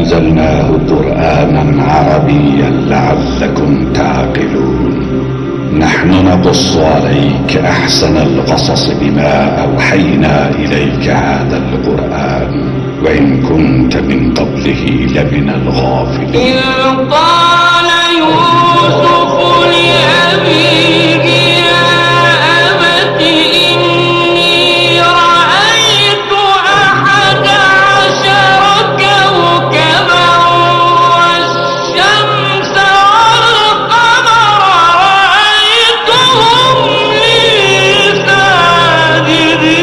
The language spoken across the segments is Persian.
أنزلناه قرآنا عربيا لعلكم تعقلون. نحن نقص عليك أحسن القصص بما أوحينا إليك هذا القرآن وإن كنت من قبله لمن الغافلين. إذ قال يوسف لأبيه يا أبت إني رأيت 11 كوكبا والشمس والقمر رأيتهم لي ساجدين.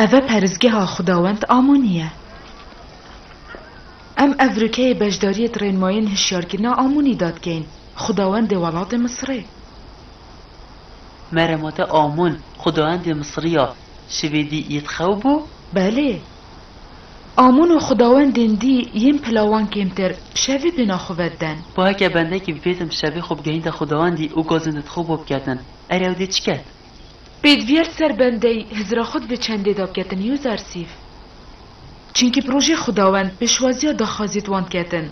اوه پرزگاه خداوند آمونیه. ام افریقای بجداری ترینماین هشیارگینا آمونی داد گین خداوند ولاد مصره. مرمات آمون خداوند مصریا شویدی یتخوبو؟ بله. آمون و خداوند دی یم پلاوان کمتر شوی بنا خوبدن. با هکه بنده که بیتم شوی خوب گهیند خداوندی او گازندت خوب بکردن. اره او دی چی کرد؟ بیدویر سر بنده هزرا خود به چنده داب کتن یو زرسیف. چینکه پروژه خداوند بشوازیا داخازید واند کتن.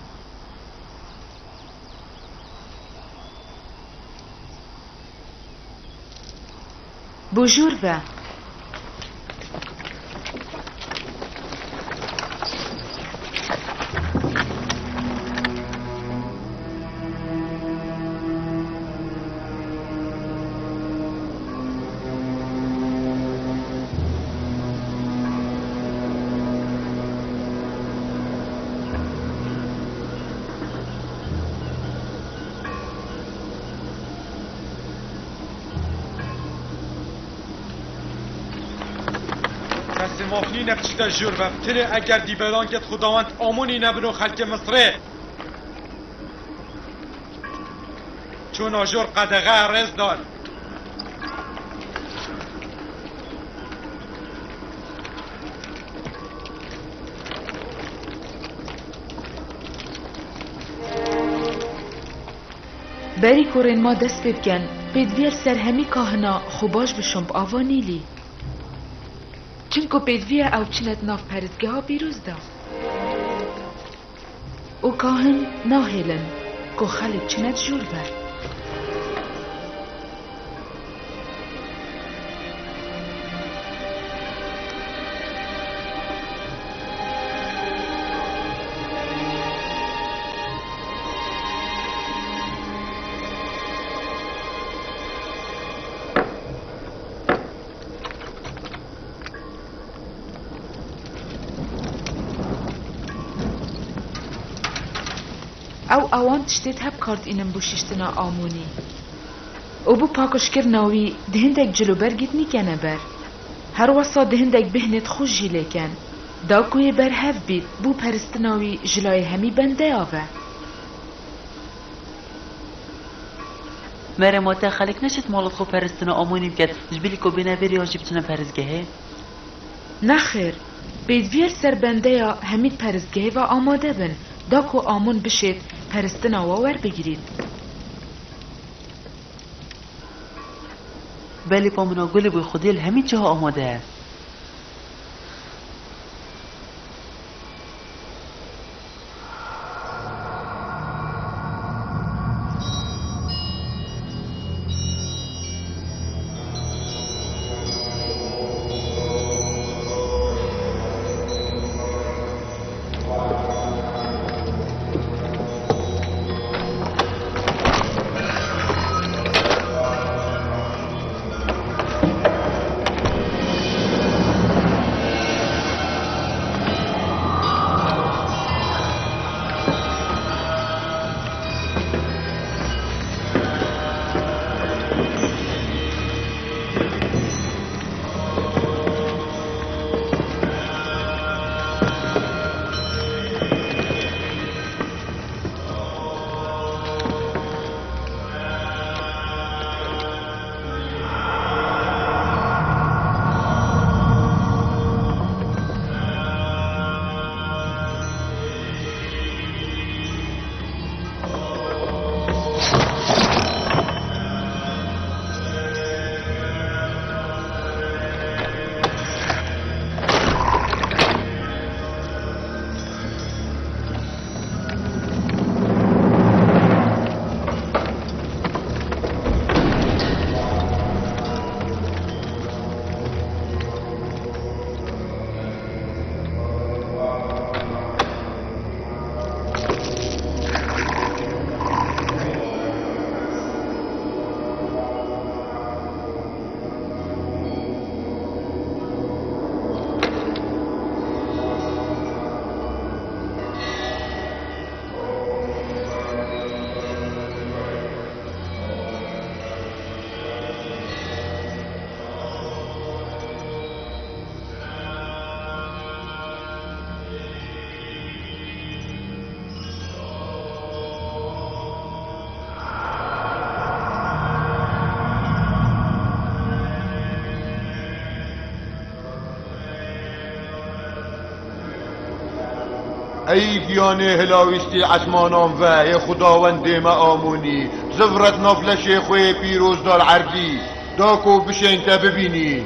بوجور و مافنی نقشیده جور و بتره اگر دیبران گت خداوند آمونی نبنو خلق مصره چون آجور قدغه رز دار بری کورین ما دست بکن پیدویر سر همی کاهنا خوباش بشمب آوانیلی چنکو پیدویر او چنت ناف پرزگه ها بیروز دا او کاهن ناهیلن که خلق چنت جول بر او اوان تشتید هب کارت اینم بوششتنا آمونی او بو پاکشکر ناوی دهندک جلو برگید نیکنه بر هر وصا دهندک بهنت خوش جیله کن دا کوی بر هف بید بو پرستناوی جلای همی بنده آوه مره ماتا خلق نشد مالت خو پرستنا آمونیم کرد جبیلی که بینه بری آجی بتونم پرزگهه نخیر بیدویر سر بنده یا همید پرزگه و آماده بن دا کو آمون بشید پرستنا واور بگیرید بله پامنا گل بوی خودیل همین جاها آماده است ای بیانه هلاویستی عسمانان و ای خداوند ما آمونی زفرت نافل خوی پیروز دار عردی داکو بشین تا ببینین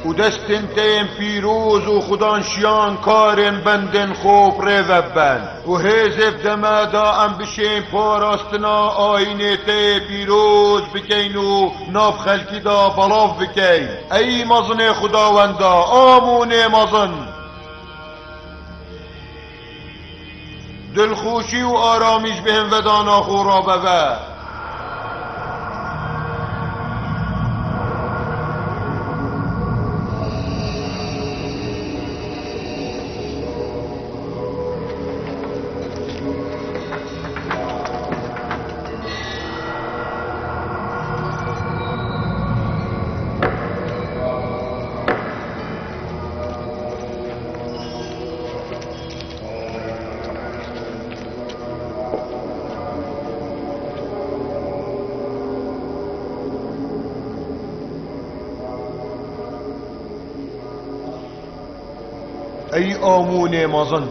و دستن تیم پیروز و خدانشیان کارن بندن خوب ریوبن و هزف دما دا ام بشین پاراستنا آینه تی پیروز بکین و ناف خلکی دا بلاف بکین ای مزن خداوندا آمون مزن دلخوشی و آرامیش بهم و دانا خورا بوه ای آمون مازن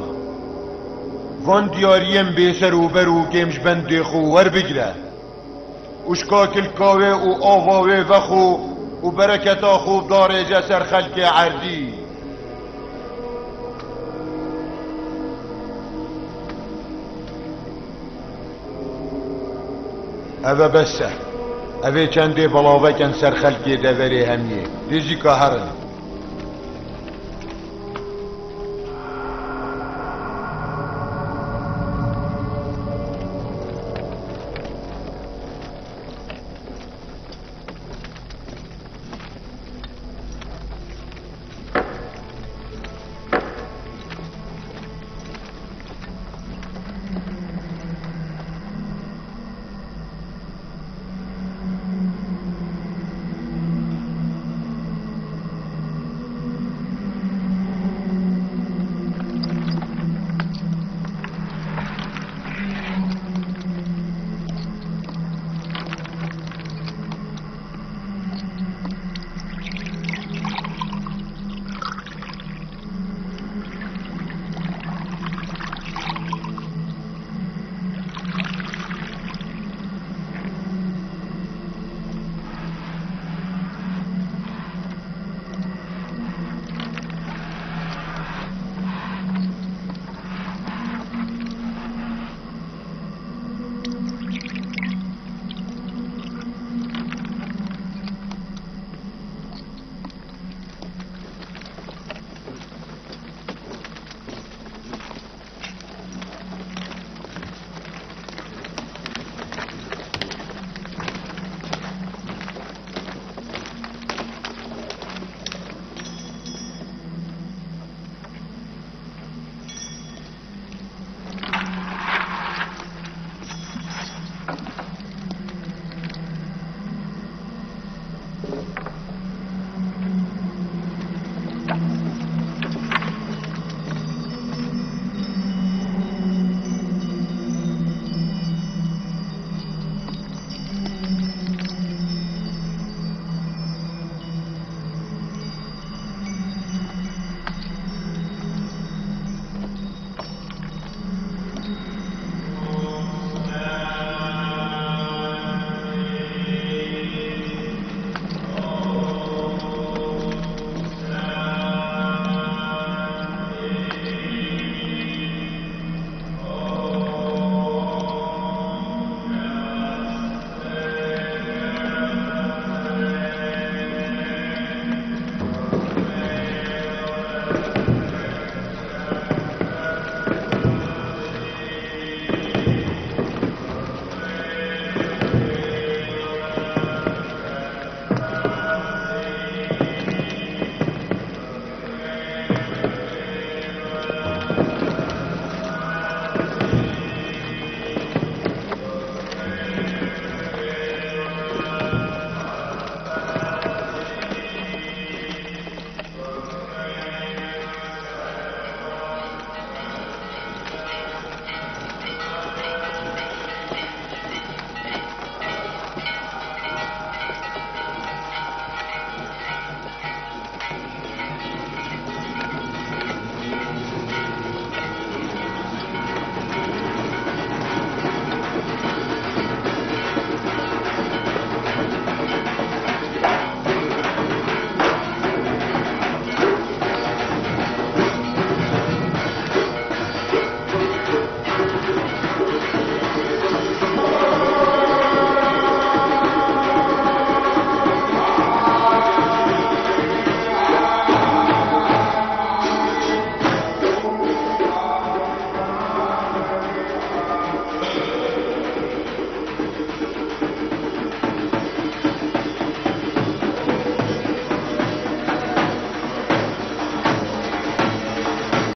وان دیاریم بیسر و برو گمش بند خوور بگره وشکاکل کاوه و آواوه وخو و برکتا خوب داره جسر خلق عردی اوه بسه اوه چنده بلاوه کن سر خلقی دوره همیه دیجی که هرن